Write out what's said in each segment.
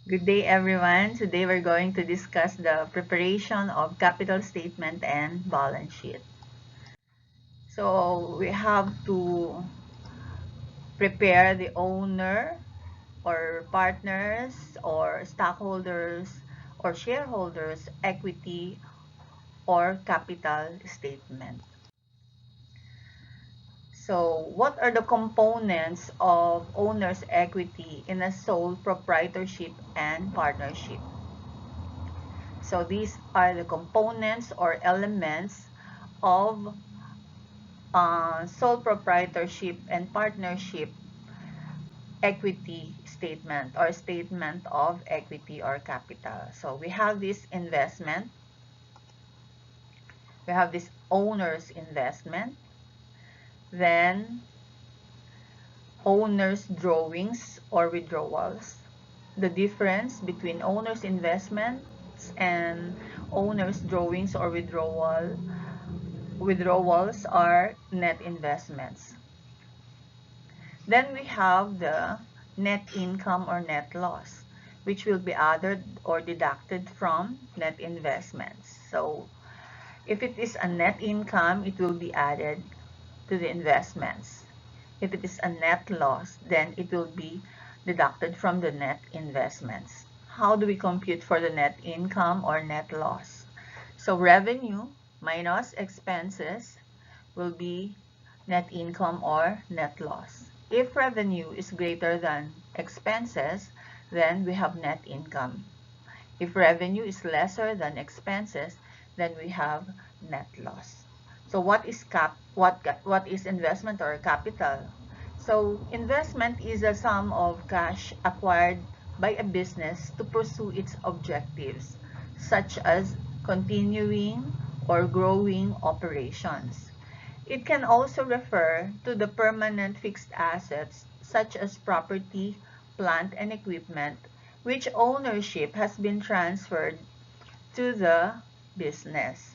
Good day, everyone. Today we're going to discuss the preparation of capital statement and balance sheet. So we have to prepare the owner or partners or stockholders or shareholders equity or capital statement. So what are the components of owner's equity in a sole proprietorship and partnership? So these are the components or elements of sole proprietorship and partnership equity statement or statement of equity or capital. So we have this investment, we have this owner's investment, then owner's drawings or withdrawals. The difference between owner's investments and owner's drawings or withdrawals are net investments. Then we have the net income or net loss, which will be added or deducted from net investments. So if it is a net income, it will be added to the investments. If it is a net loss, then it will be deducted from the net investments. How do we compute for the net income or net loss? So revenue minus expenses will be net income or net loss. If revenue is greater than expenses, then we have net income. If revenue is lesser than expenses, then we have net loss. So what is investment or capital? So investment is a sum of cash acquired by a business to pursue its objectives, such as continuing or growing operations. It can also refer to the permanent fixed assets such as property, plant, and equipment, which ownership has been transferred to the business.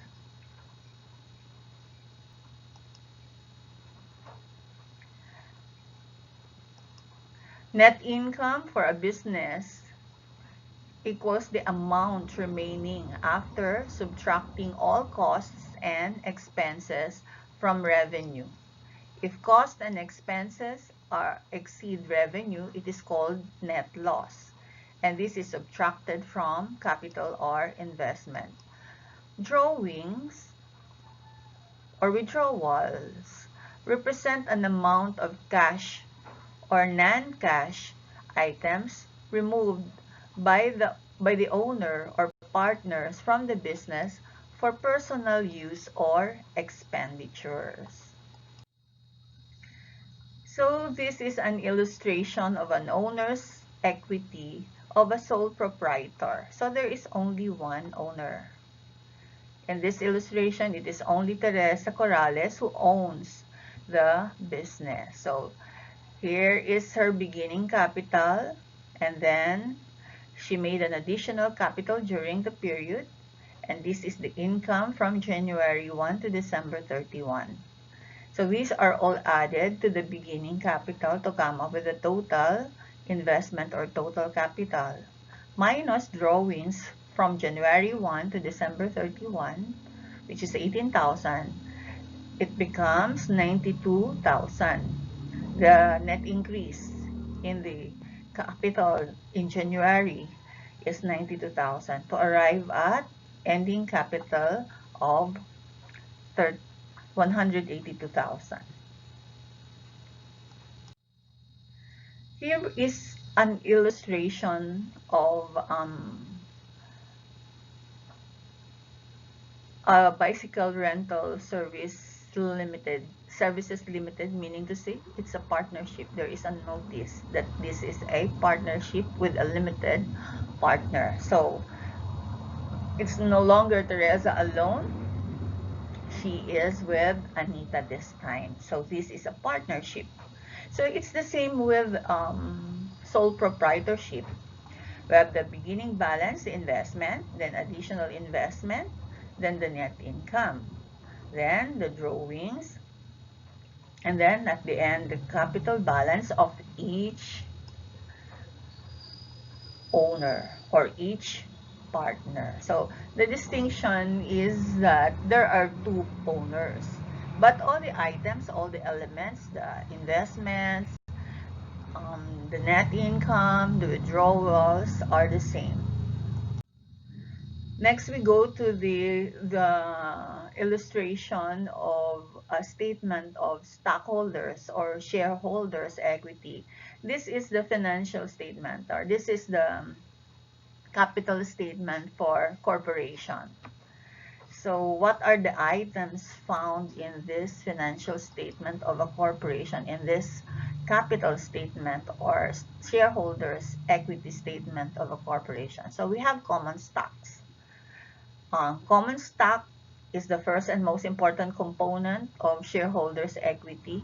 Net income for a business equals the amount remaining after subtracting all costs and expenses from revenue. If costs and expenses exceed revenue, it is called net loss, and this is subtracted from capital or investment. Drawings or withdrawals represent an amount of cash or non-cash items removed by the owner or partners from the business for personal use or expenditures. So this is an illustration of an owner's equity of a sole proprietor. So there is only one owner. In this illustration, it is only Teresa Corrales who owns the business. So here is her beginning capital, and then she made an additional capital during the period, and this is the income from January 1 to December 31. So these are all added to the beginning capital to come up with the total investment or total capital, minus drawings from January 1 to December 31, which is 18,000. It becomes 92,000. The net increase in the capital in January is 92,000 to arrive at ending capital of 182,000. Here is an illustration of a bicycle rental services limited, meaning to say it's a partnership. There is a notice that this is a partnership with a limited partner. So it's no longer Teresa alone. She is with Anita this time. So this is a partnership. So it's the same with sole proprietorship. We have the beginning balance, the investment, then additional investment, then the net income, then the drawings, and then at the end, the capital balance of each owner or each partner. So the distinction is that there are two owners, but all the items, all the elements, the investments, the net income, the withdrawals are the same. Next, we go to the illustration of a statement of stockholders or shareholders equity. This is the financial statement, or this is the capital statement for corporation. So what are the items found in this financial statement of a corporation, in this capital statement or shareholders equity statement of a corporation? So we have common stocks. Common stock is the first and most important component of shareholders' equity.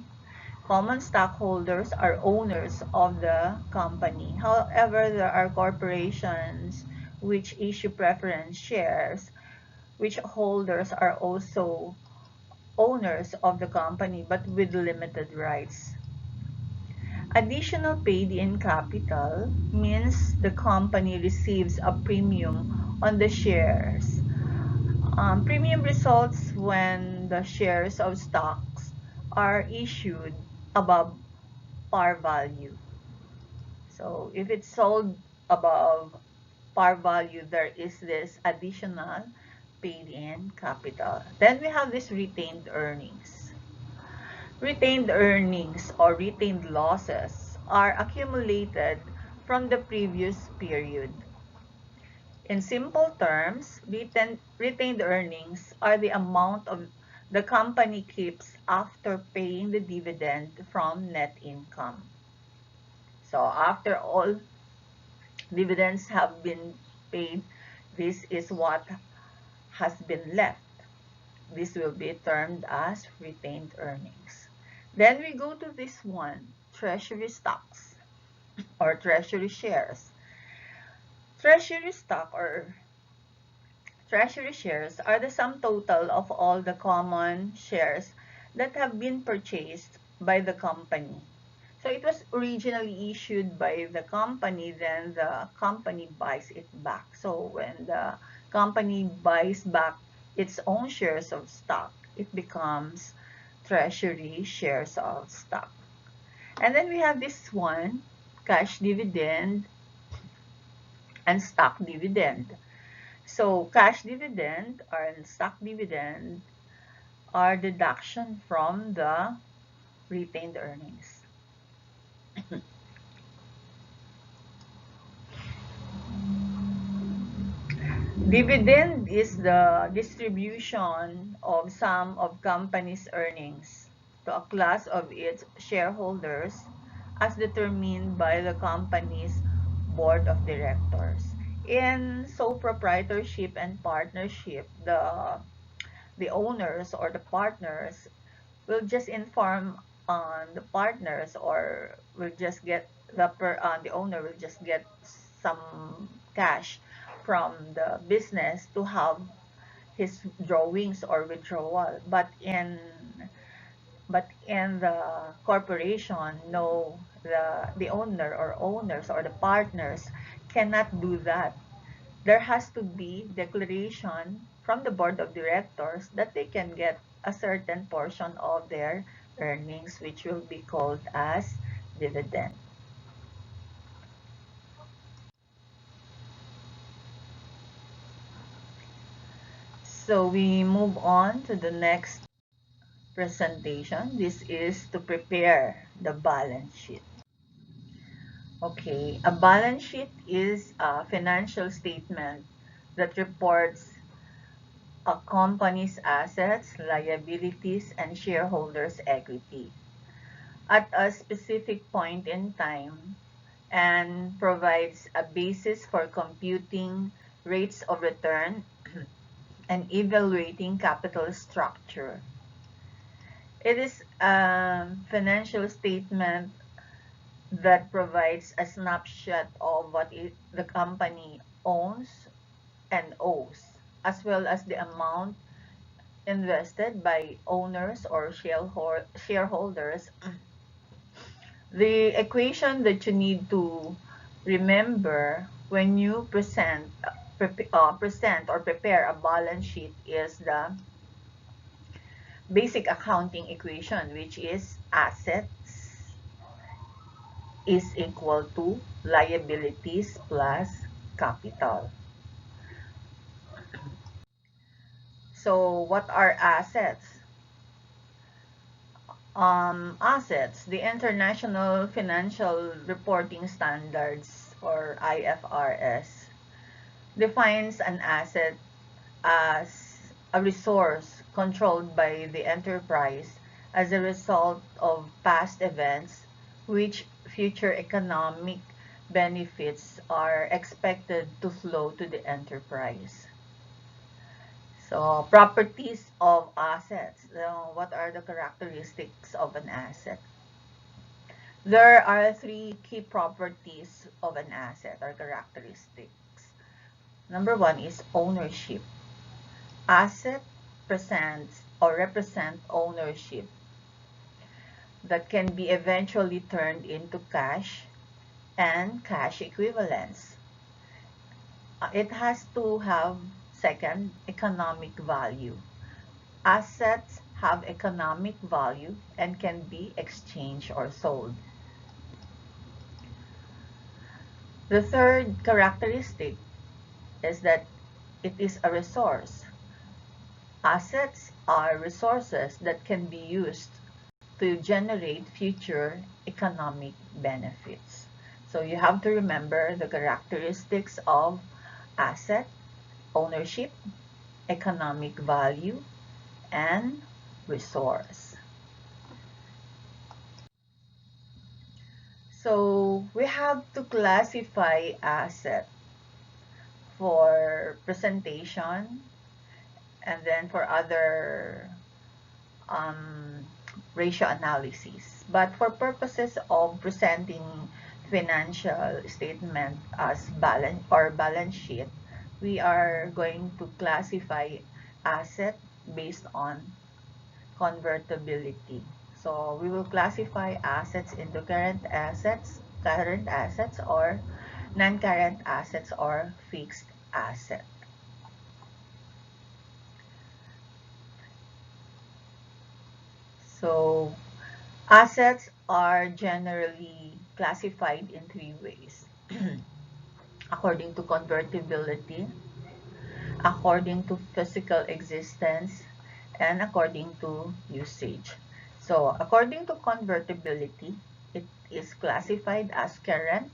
Common stockholders are owners of the company. However, there are corporations which issue preference shares, which holders are also owners of the company but with limited rights. Additional paid-in capital means the company receives a premium on the shares. Premium results when the shares of stocks are issued above par value. So if it's sold above par value, there is this additional paid-in capital. Then we have this retained earnings. Retained earnings or retained losses are accumulated from the previous period. In simple terms, retained earnings are the amount of the company keeps after paying the dividend from net income. So after all dividends have been paid, this is what has been left. This will be termed as retained earnings. Then we go to this one, treasury stocks or treasury shares. Treasury stock or treasury shares are the sum total of all the common shares that have been purchased by the company. So it was originally issued by the company, then the company buys it back. So when the company buys back its own shares of stock, it becomes treasury shares of stock. And then we have this one, cash dividend and stock dividend. So cash dividend or stock dividend are deduction from the retained earnings. Dividend is the distribution of some of company's earnings to a class of its shareholders as determined by the company's board of directors. In sole proprietorship and partnership, the owners or the partners will just inform on the partners or will just get the owner will just get some cash from the business to have his drawings or withdrawal, but in the corporation, no, the owner or owners or the partners cannot do that. There has to be declaration from the board of directors that they can get a certain portion of their earnings, which will be called as dividend. So we move on to the next presentation. This is to prepare the balance sheet. Okay, a balance sheet is a financial statement that reports a company's assets, liabilities, and shareholders' equity at a specific point in time and provides a basis for computing rates of return and evaluating capital structure. It is a financial statement that provides a snapshot of what the company owns and owes, as well as the amount invested by owners or shareholders. The equation that you need to remember when you present or prepare a balance sheet is the basic accounting equation, which is assets is equal to liabilities plus capital. So what are assets? Assets, the International Financial Reporting Standards, or IFRS, defines an asset as a resource controlled by the enterprise as a result of past events which future economic benefits are expected to flow to the enterprise. So, properties of assets. Now, what are the characteristics of an asset? There are three key properties of an asset or characteristics. Number one is ownership. Asset presents or represent ownership that can be eventually turned into cash and cash equivalents. It has to have, second, economic value. Assets have economic value and can be exchanged or sold. The third characteristic is that it is a resource. Assets are resources that can be used to generate future economic benefits. So you have to remember the characteristics of asset, ownership, economic value, and resource. So we have to classify asset for presentation and then for other um, ratio analysis. But for purposes of presenting financial statement as balance sheet, we are going to classify asset based on convertibility. So we will classify assets into current assets or non-current assets or fixed asset. So assets are generally classified in three ways. According to convertibility, according to physical existence, and according to usage. So according to convertibility, it is classified as current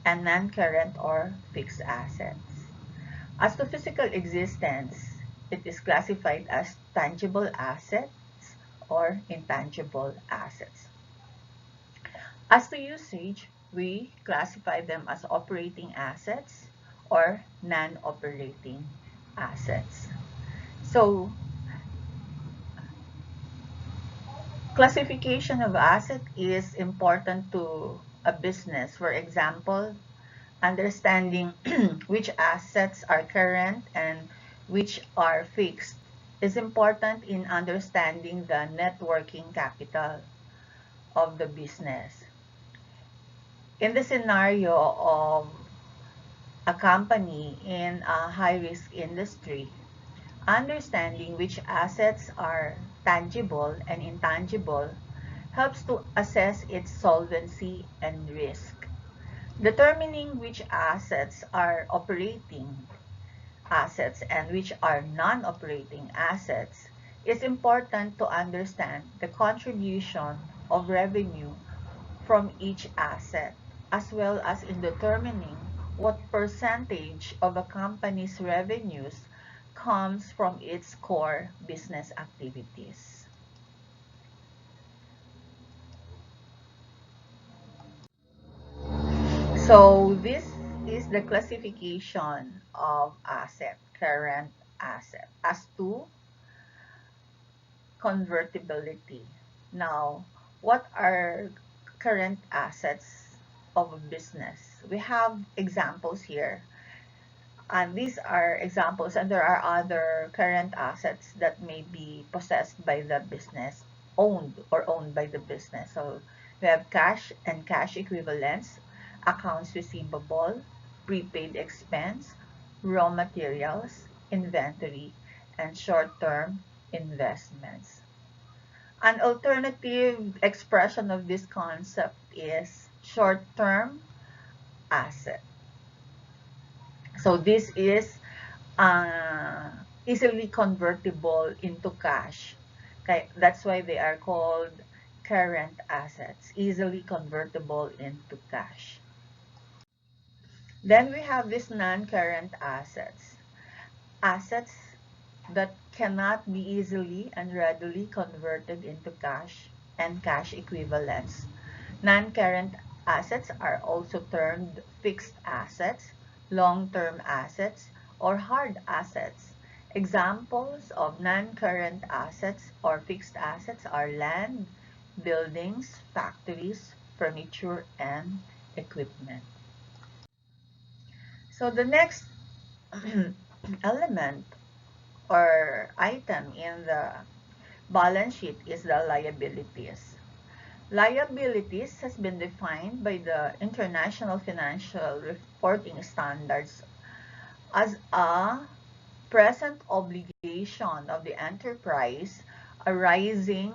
and non-current or fixed assets. As to physical existence, it is classified as tangible assets or intangible assets. As to usage, we classify them as operating assets or non-operating assets. So, classification of asset is important to a business. For example, understanding which assets are current and which are fixed is important in understanding the net working capital of the business. In the scenario of a company in a high-risk industry, understanding which assets are tangible and intangible helps to assess its solvency and risk. Determining which assets are operating assets and which are non-operating assets is important to understand the contribution of revenue from each asset, as well as in determining what percentage of a company's revenues comes from its core business activities. So this is the classification of asset, current asset, as to convertibility. Now, what are current assets of a business? We have examples here. And these are examples, and there are other current assets that may be possessed by the business, owned by the business. So we have cash and cash equivalents, accounts receivable, prepaid expense, raw materials, inventory, and short-term investments. An alternative expression of this concept is short-term asset. So this is easily convertible into cash. Okay, that's why they are called current assets, easily convertible into cash. Then we have these non-current assets. Assets that cannot be easily and readily converted into cash and cash equivalents. Non-current assets are also termed fixed assets, long-term assets, or hard assets. Examples of non-current assets or fixed assets are land, buildings, factories, furniture, and equipment. So the next element or item in the balance sheet is the liabilities. Liabilities has been defined by the International Financial Reporting Standards as a present obligation of the enterprise arising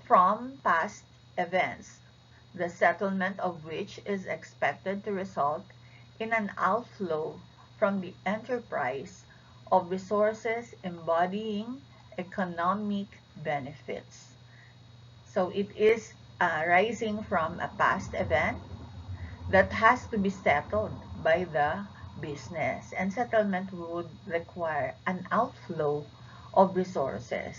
from past events, the settlement of which is expected to result in an outflow from the enterprise of resources embodying economic benefits. So it is arising from a past event that has to be settled by the business, and settlement would require an outflow of resources.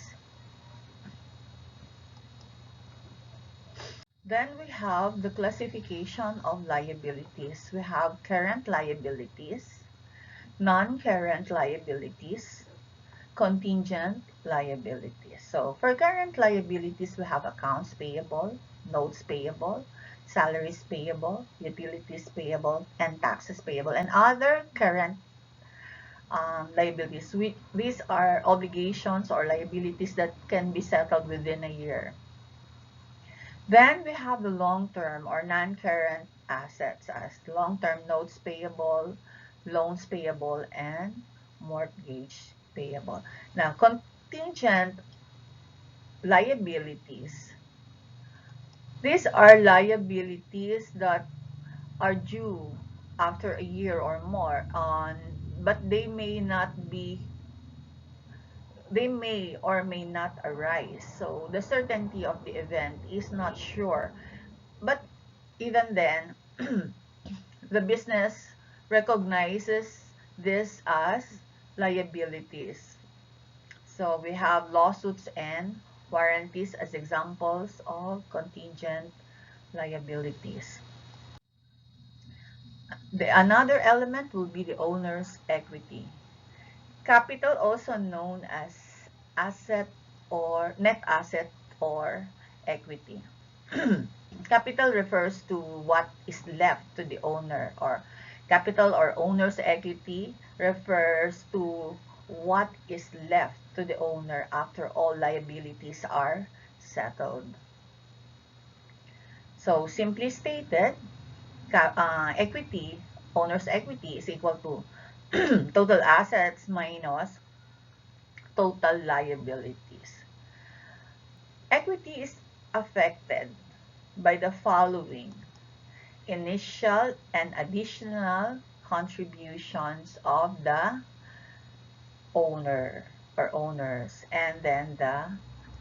Then we have the classification of liabilities. We have current liabilities, non-current liabilities, contingent liabilities. So for current liabilities, we have accounts payable, notes payable, salaries payable, utilities payable, and taxes payable, and other current liabilities. These are obligations or liabilities that can be settled within a year. Then we have the long-term or non-current assets as long-term notes payable, loans payable, and mortgage payable. Now, contingent liabilities. These are liabilities that are due after a year or more but they may or may not arise. So the certainty of the event is not sure. But even then, the business recognizes this as liabilities. So we have lawsuits and warranties as examples of contingent liabilities. Another element will be the owner's equity. Capital, also known as asset or net asset or equity. Capital refers to what is left to the owner, or capital or owner's equity refers to what is left to the owner after all liabilities are settled. So simply stated, equity, owner's equity is equal to total assets minus total liabilities. Equity is affected by the following: initial and additional contributions of the owner or owners, and then the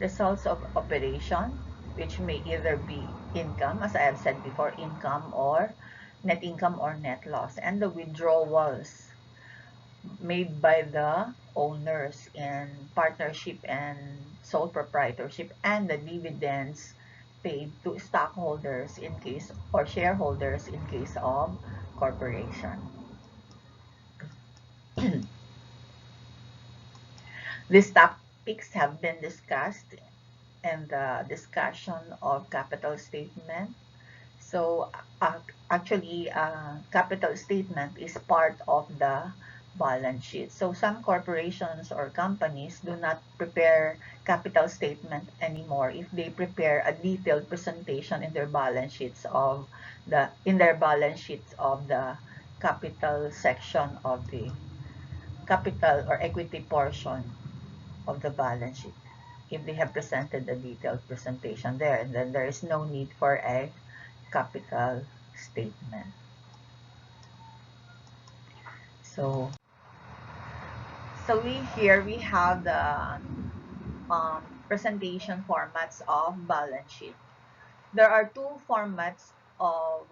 results of operation, which may either be income, as I have said before, income or net loss, and the withdrawals made by the owners in partnership and sole proprietorship, and the dividends paid to stockholders in case or shareholders in case of corporation. These topics have been discussed in the discussion of capital statement. So actually, capital statement is part of the balance sheet. So some corporations or companies do not prepare capital statement anymore if they prepare a detailed presentation in their balance sheets of the capital section of the capital or equity portion of the balance sheet. If they have presented a detailed presentation there, then there is no need for a capital statement. So here we have the presentation formats of balance sheet. There are two formats of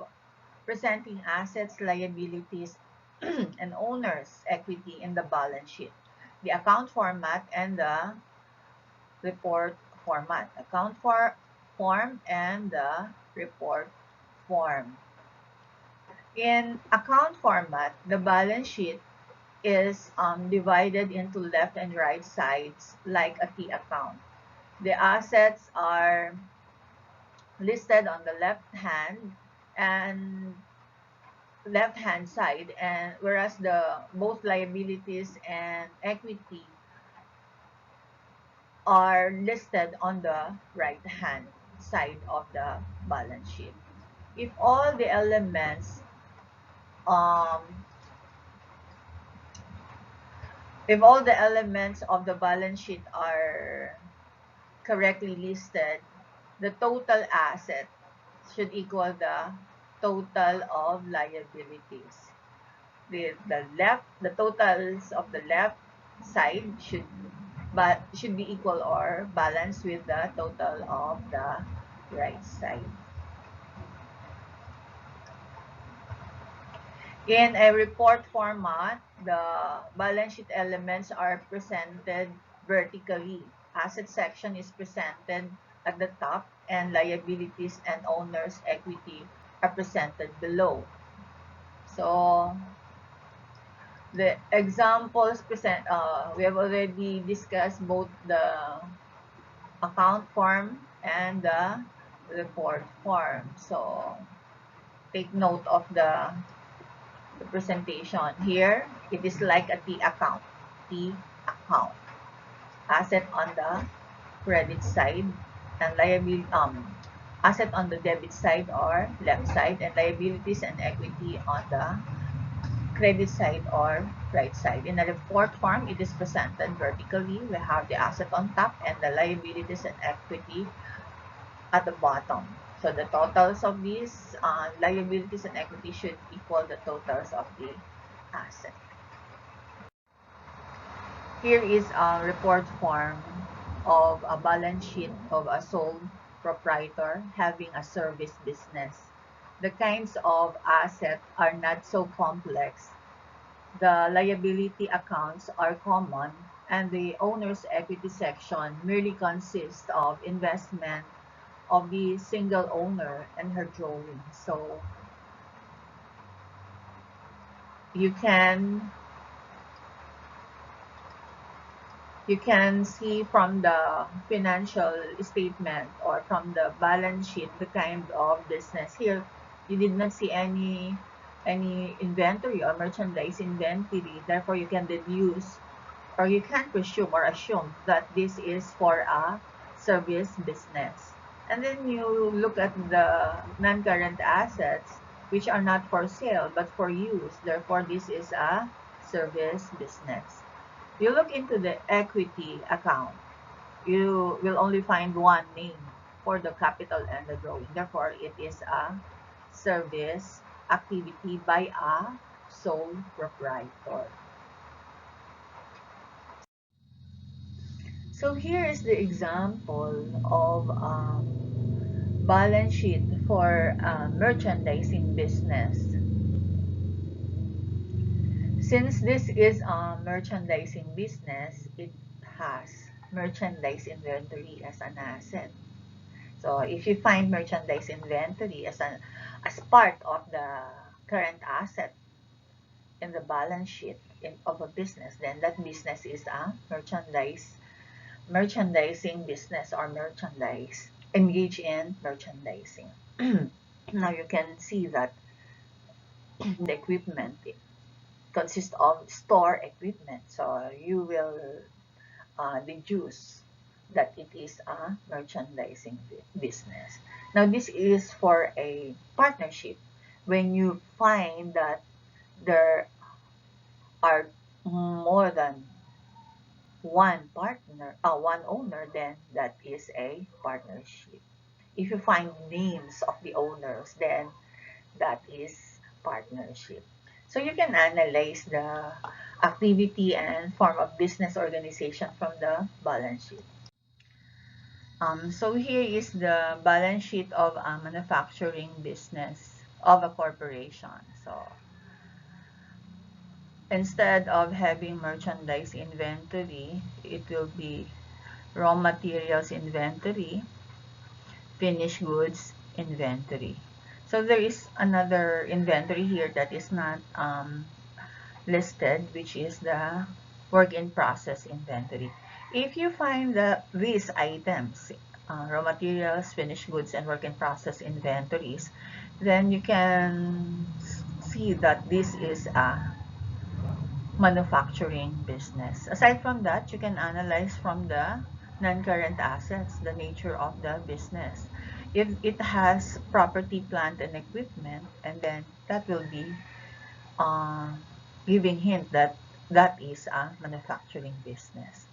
presenting assets, liabilities, and owner's equity in the balance sheet. The account format and the report format. Account form and the report form. In account format, the balance sheet is divided into left and right sides like a T account. The assets are listed on the left hand side, and whereas the both liabilities and equity are listed on the right hand side of the balance sheet. If all the elements um, of the balance sheet are correctly listed, the total asset should equal the total of liabilities. The totals of the left side should be equal or balanced with the total of the right side. In a report format, the balance sheet elements are presented vertically. Asset section is presented at the top, and liabilities and owner's equity are presented below. So the examples we have already discussed both the account form and the report form. So take note of the presentation. Here, it is like a T account. Asset on the credit side and liability, asset on the debit side or left side, and liabilities and equity on the credit side or right side. In a report form, it is presented vertically. We have the asset on top and the liabilities and equity at the bottom. So the totals of these liabilities and equity should equal the totals of the asset. Here is a report form of a balance sheet of a sole proprietor having a service business. The kinds of assets are not so complex. The liability accounts are common, and the owner's equity section merely consists of investment of the single owner and her drawing. So you can see from the financial statement or from the balance sheet the kind of business. Here you did not see any inventory or merchandise inventory, therefore you can deduce or you can presume or assume that this is for a service business. And then you look at the non-current assets, which are not for sale but for use, therefore this is a service business. You look into the equity account, you will only find one name for the capital and the drawing. Therefore, it is a service activity by a sole proprietor. So here is the example of balance sheet for merchandising business. Since this is a merchandising business, it has merchandise inventory as an asset. So if you find merchandise inventory as part of the current asset in the balance sheet of a business, then that business is a merchandising business or merchandise, engage in merchandising. Now you can see that the equipment consists of store equipment, so you will deduce that it is a merchandising business. Now this is for a partnership. When you find that there are more than one partner, one owner, then that is a partnership. If you find names of the owners, then that is partnership. So you can analyze the activity and form of business organization from the balance sheet. So here is the balance sheet of a manufacturing business of a corporation. So instead of having merchandise inventory, it will be raw materials inventory, finished goods inventory. So there is another inventory here that is not listed, which is the work in process inventory. If you find these items, raw materials, finished goods, and work in process inventories, then you can see that this is a manufacturing business. Aside from that, you can analyze from the non-current assets, the nature of the business. If it has property, plant, and equipment, and then that will be uh, giving hint that that is a manufacturing business.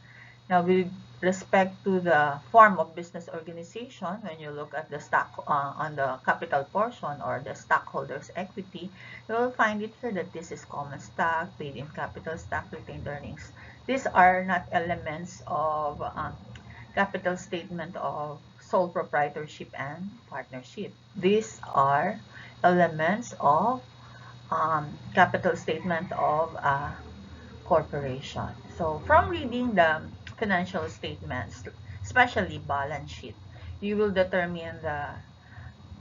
Now, with respect to the form of business organization, when you look at the stock on the capital portion or the stockholders' equity, you will find it here that this is common stock, paid-in capital stock, retained earnings. These are not elements of capital statement of sole proprietorship and partnership. These are elements of capital statement of a corporation. So from reading the financial statements, especially balance sheet, you will determine the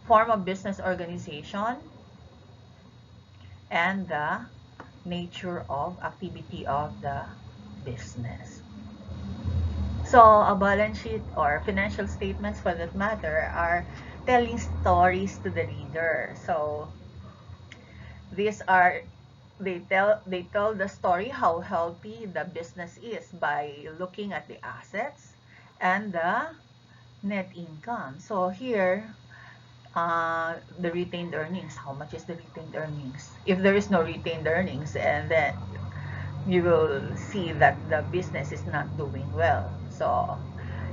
form of business organization and the nature of activity of the business. So a balance sheet or financial statements for that matter are telling stories to the reader. So these are they tell the story how healthy the business is by looking at the assets and the net income. So here, the retained earnings. How much is the retained earnings? If there is no retained earnings, and then you will see that the business is not doing well. So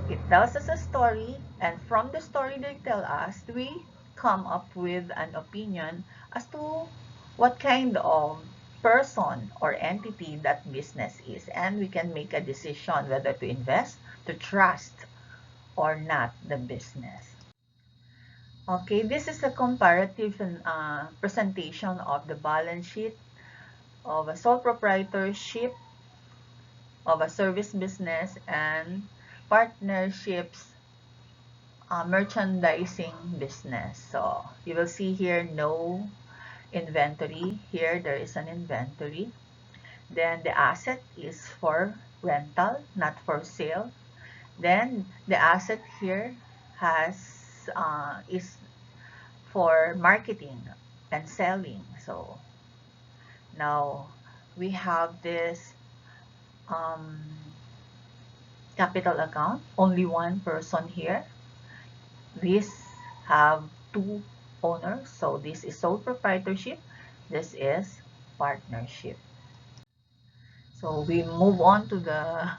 it tells us a story, and from the story they tell us, we come up with an opinion as to what kind of person or entity that business is, and we can make a decision whether to invest, to trust, or not the business. Okay, this is a comparative presentation of the balance sheet of a sole proprietorship, of a service business, and partnerships merchandising business. So you will see here no inventory. Here there is an inventory. Then the asset is for rental, not for sale. Then the asset here has is for marketing and selling. So now we have this um, capital account, only one person here. These have two owners, so this is sole proprietorship, this is partnership. So we move on to the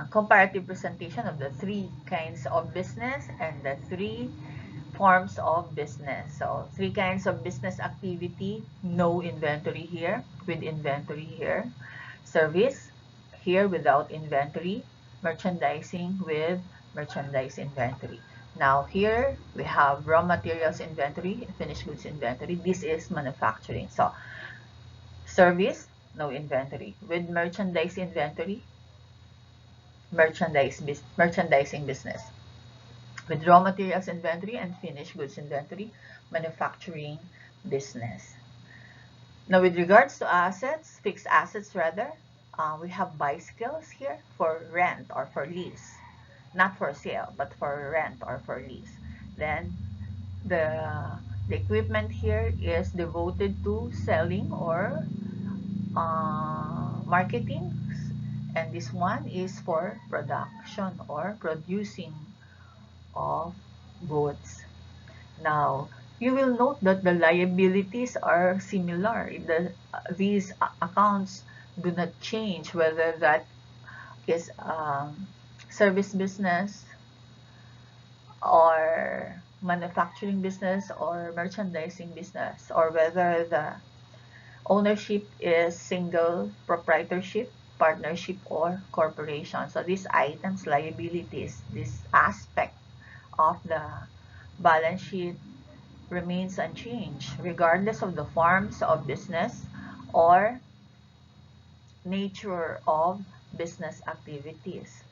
comparative presentation of the three kinds of business and the three forms of business. So three kinds of business activity, no inventory here, with inventory here. Service here without inventory. Merchandising with merchandise inventory. Now here we have raw materials inventory and finished goods inventory. This is manufacturing. So service, no inventory. With merchandise inventory, merchandising business. With raw materials inventory and finished goods inventory, manufacturing business. Now with regards to assets, fixed assets rather, we have bicycles here for rent or for lease. Not for sale, but for rent or for lease. Then the equipment here is devoted to selling or marketing, and this one is for production or producing of goods. Now, you will note that the liabilities are similar. These accounts do not change, whether that is service business or manufacturing business or merchandising business, or whether the ownership is single proprietorship, partnership, or corporation. So these items, liabilities, this aspect of the balance sheet remains unchanged regardless of the forms of business or nature of business activities.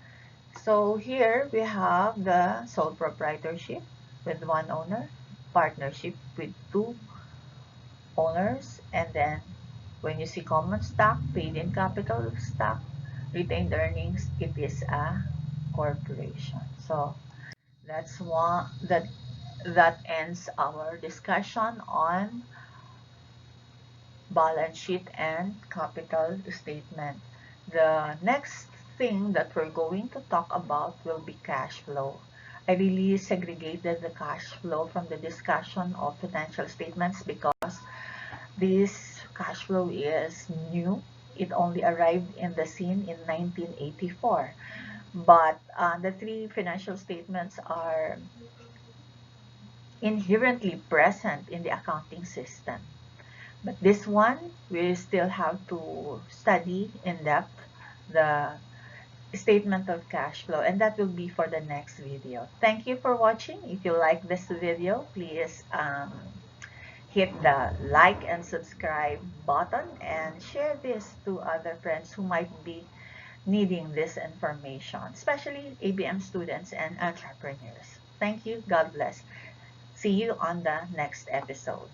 So here we have the sole proprietorship with one owner, partnership with two owners, and then when you see common stock, paid-in capital stock, retained earnings, it is a corporation. So that's one that ends our discussion on balance sheet and capital statement. The next thing that we're going to talk about will be cash flow. I really segregated the cash flow from the discussion of financial statements because this cash flow is new. It only arrived in the scene in 1984. But the three financial statements are inherently present in the accounting system. But this one, we still have to study in depth the statement of cash flow, and that will be for the next video. Thank you for watching. If you like this video, please hit the like and subscribe button and share this to other friends who might be needing this information, especially ABM students and entrepreneurs. Thank you. God bless. See you on the next episode.